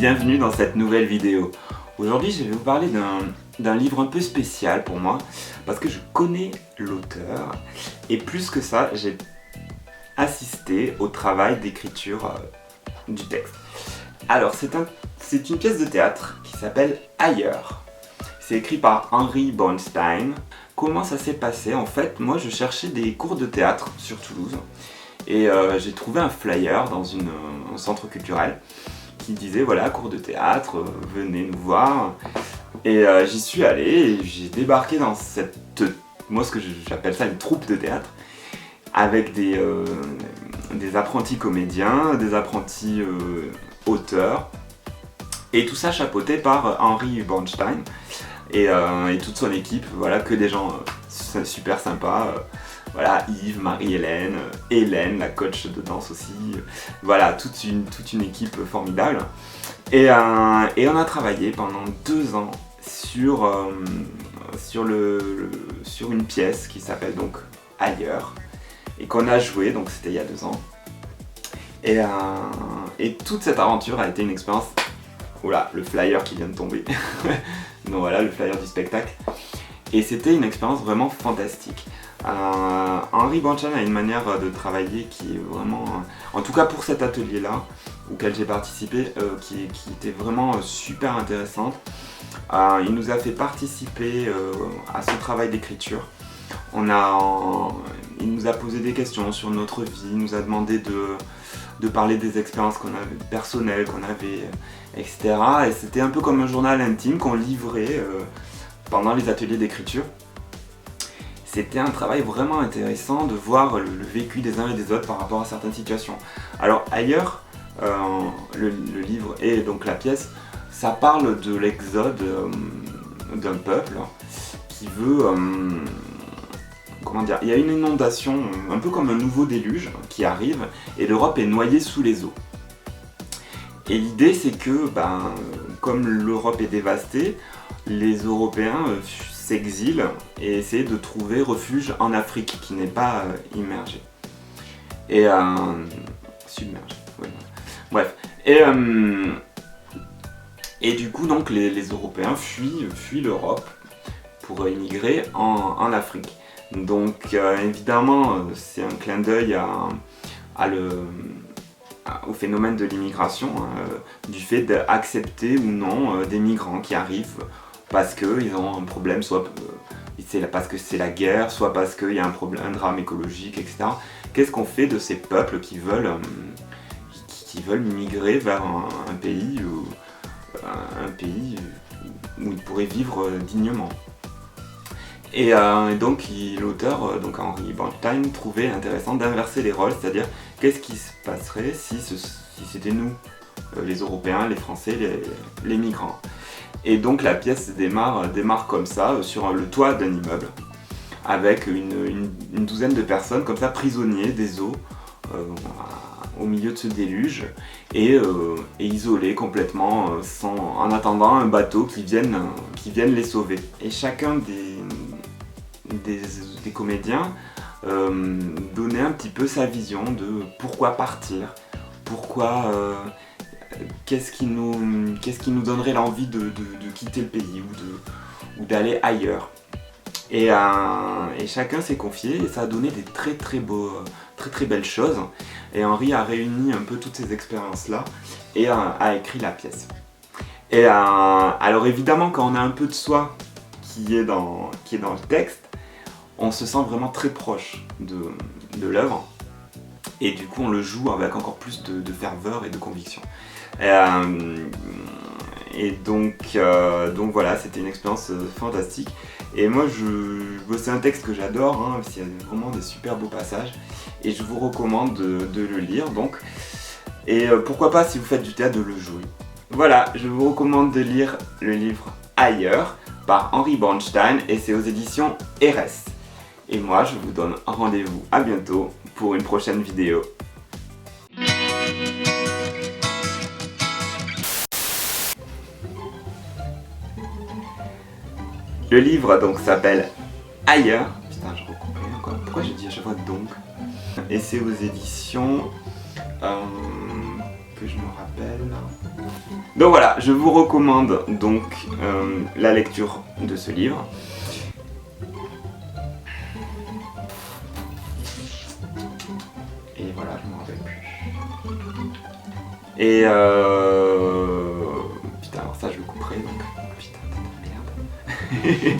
bienvenue dans cette nouvelle vidéo. Aujourd'hui je vais vous parler d'un livre un peu spécial pour moi parce que je connais l'auteur et plus que ça j'ai assisté au travail d'écriture du texte. Alors c'est une pièce de théâtre qui s'appelle Ailleurs. C'est écrit par Henry Bernstein. Comment ça s'est passé? En fait, moi je cherchais des cours de théâtre sur Toulouse et j'ai trouvé un flyer dans un centre culturel qui disait voilà, cours de théâtre, venez nous voir. Et j'y suis allé et j'ai débarqué dans moi ce que j'appelle ça une troupe de théâtre, avec des apprentis comédiens, des apprentis auteurs, et tout ça chapeauté par Henry Bernstein et toute son équipe, voilà, que des gens super sympas. Voilà, Yves, Marie-Hélène, Hélène, la coach de danse aussi, voilà, toute une équipe formidable. Et on a travaillé pendant 2 ans sur une pièce qui s'appelle donc Ailleurs, et qu'on a joué, donc c'était il y a 2 ans. Et toute cette aventure a été une expérience... Oula, le flyer qui vient de tomber. Donc voilà, le flyer du spectacle. Et c'était une expérience vraiment fantastique. Henry Bernstein a une manière de travailler qui est vraiment, en tout cas pour cet atelier-là, auquel j'ai participé, qui était vraiment super intéressante. Il nous a fait participer à son travail d'écriture. Il nous a posé des questions sur notre vie, il nous a demandé de parler des expériences qu'on avait, personnelles qu'on avait, etc. Et c'était un peu comme un journal intime qu'on livrait pendant les ateliers d'écriture. C'était un travail vraiment intéressant de voir le vécu des uns et des autres par rapport à certaines situations. Alors Ailleurs, le livre et donc la pièce, ça parle de l'exode d'un peuple qui veut... comment dire, il y a une inondation, un peu comme un nouveau déluge qui arrive et l'Europe est noyée sous les eaux. Et l'idée c'est que, comme l'Europe est dévastée, les Européens s'exilent et essaient de trouver refuge en Afrique qui n'est pas immergée. Et submergée, oui. Bref. Et du coup donc les Européens fuient l'Europe pour immigrer en Afrique. Donc évidemment c'est un clin d'œil au phénomène de l'immigration, du fait d'accepter ou non des migrants qui arrivent parce qu'ils ont un problème, soit parce que c'est la guerre, soit parce qu'il y a un drame écologique, etc. Qu'est-ce qu'on fait de ces peuples qui veulent migrer vers un pays où ils pourraient vivre dignement? Et donc l'auteur, donc Henry Bernstein, trouvait intéressant d'inverser les rôles, c'est-à-dire qu'est-ce qui se passerait si c'était nous, les Européens, les Français, les migrants. Et donc la pièce démarre comme ça, sur le toit d'un immeuble, avec une douzaine de personnes comme ça, prisonniers des eaux, au milieu de ce déluge, et isolés complètement, en attendant un bateau qui vienne les sauver. Et chacun des comédiens donnait un petit peu sa vision de pourquoi partir, qu'est-ce qui nous donnerait l'envie de quitter le pays ou d'aller ailleurs. Et chacun s'est confié et ça a donné des très belles choses. Et Henry a réuni un peu toutes ces expériences-là et a écrit la pièce. Et alors évidemment, quand on a un peu de soi qui est dans le texte, on se sent vraiment très proche de l'œuvre. Et du coup on le joue avec encore plus de ferveur et de conviction. Et donc voilà, c'était une expérience fantastique. Et moi c'est un texte que j'adore, hein, parce qu'il y a vraiment des super beaux passages. Et je vous recommande de le lire donc. Et pourquoi pas, si vous faites du théâtre, de le jouer. Voilà, je vous recommande de lire le livre Ailleurs par Henry Bernstein et c'est aux éditions RS. Et moi je vous donne rendez-vous à bientôt pour une prochaine vidéo. Le livre donc s'appelle Ailleurs. Putain, je recoupais encore. Pourquoi je dis à chaque fois donc? Et c'est aux éditions que que je me rappelle. Donc voilà, je vous recommande donc la lecture de ce livre. Et voilà, je me rappelle plus. Et putain, alors ça je le couperai donc. Putain, merde.